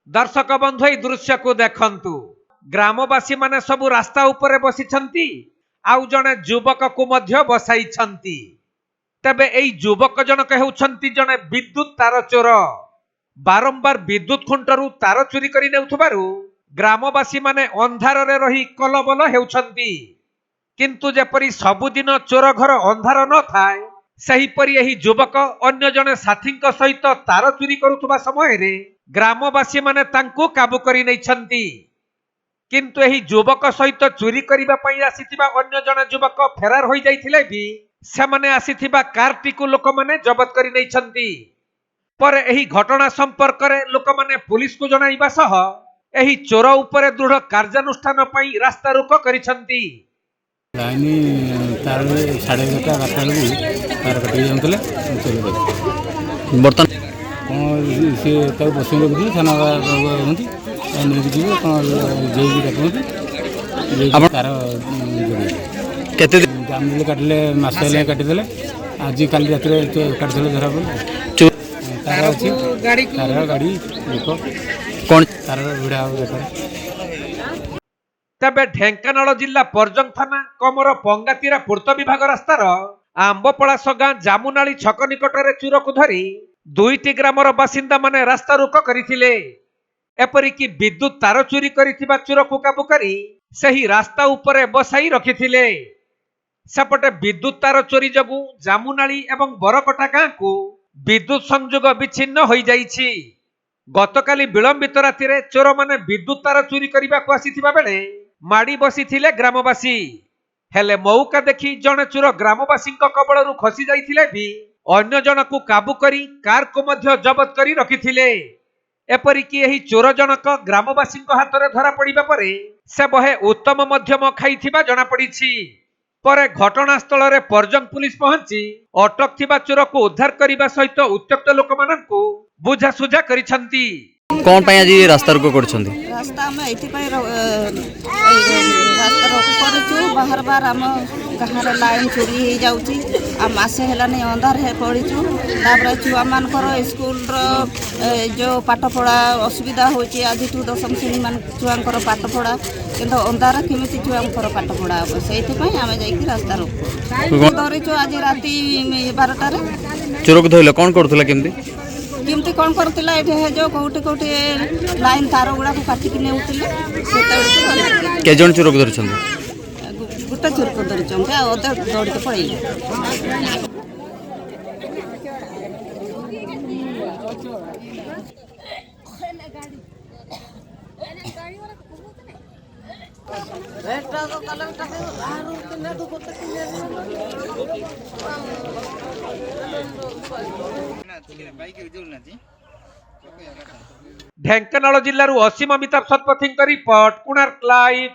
दर्शक बंधु ए दृश्य को देखंतु ग्रामवासी माने सबु रास्ता उपरे बसिछंती आउ जने युवक को मध्य बसाइछंती। तबे एई युवक जनक हेउछंती जने विद्युत तार चोर बारंबार विद्युत खुंटरू तार चोरी करि नेउथबारु ग्रामवासी माने अंधार रे रही कलबल हेउछंती। किंतु जेपरी सबुदिन चोर घर अंधार न थाए सेहीपरि एही युवक अन्य जने साथींक सहित तार चोरी करुथबा समय रे ग्रामवासी माने तांको काबू करि नैछंती। किंतु एही युवक सहित चोरी करिबा पई आसीथिबा अन्य जने युवक फेरार होई जाइथिले भी सेमाने आसीथिबा कारटी को लोक माने जब्त करि नैछंती। पर एही घटना संपर्क रे लोक माने पुलिस को जणाइबा सह एही चोर उपरे दृढ़ कार्यानुष्ठान पई रास्ता रोको करिसंती। लाइन तार 11:30 तार कटि जाउतले बर्तन कौन सी तक बस रखी थाना हमें जीव कौन जेई डाकती तार जाम काटिले मसे काटिदे आज काली रात काटिदे धरा पड़े तार अच्छी तार गाड़ी लोक कौन तार भिड़ा तबे ढेंकानाल जिला पर्जंग थाना कमर पंगातीरा पूर्त विभाग रास्तार आंबपलास गाँ जामुनाली छक निकटरे चोर को धरी दुईटी ग्रामर बासिंदा माने रास्ता रोक करिथिले। एपरिकी विद्युत तार चोरी करिथिबा चोर को काबू करी सही रास्ता उपरे बसाई रखिथिले। सेपटे विद्युत तार चोरी जगु जामुनाली एवं बरकटा गाँ को विद्युत संयोग विच्छिन्न होई जाइछि। गतकाली विलंबित रातिरे चोर माने विद्युत तार चोरी करिबा को आसीथिबा बेले माड़ी बसिथिले ग्रामवासी। हेले मौका देखि जने चोर ग्रामवासी कबळरू खसी जाइथिले भी अन्य जनकु काबू करी कार को मध्य जबत करी रखिथिले। एपरिकी एही चोर जनक ग्रामवासी हाथ में धरा पड़िबा परे से बहे उत्तम मध्यम खाइथिबा जଣା पड़िछि। परे घटनास्थल रे पर्जंग पुलिस पहुंची अटक थिबा चोर को उद्धार करिबा सहित उत्त्यक्त लोक माननकु बुझा सुझा करिसंती। कौन पाई आज रास्ता रोको करछंती? रास्ता में एथि पई रास्ता रोको करछु बाहर बार हम गाहर लाइन चोरी हे जाउची आ मासे हेला नै अंधार हे पड़िछु तापर छुआ मानकर स्कूल रो जो पाठ पढ़ा असुविधा होची आज टू दशम श्रेणी मान छुआंकर पाठ पढ़ा किंतु अंधार केमिति छुआंकर पाठ पढ़ा हो सेथि पई हम जाई रास्ता रोको धरिछु आज राती 12टा रे। चोर को धइले कोन करथला केमति केमती कौन करथिला एठे जो कोठी कोठी लाइन तार गुडा को काटी कि नेउथिले सेता के जन चोर को धरछन गुटा चोर को धरछन के ओते दौड़ी के पड़े रेटा तो कलर टाके आरु किने दु कोते ढेंकानाल जिल्लारू असीम अमिताभ सतपथी रिपोर्ट कोणार्क लाइव।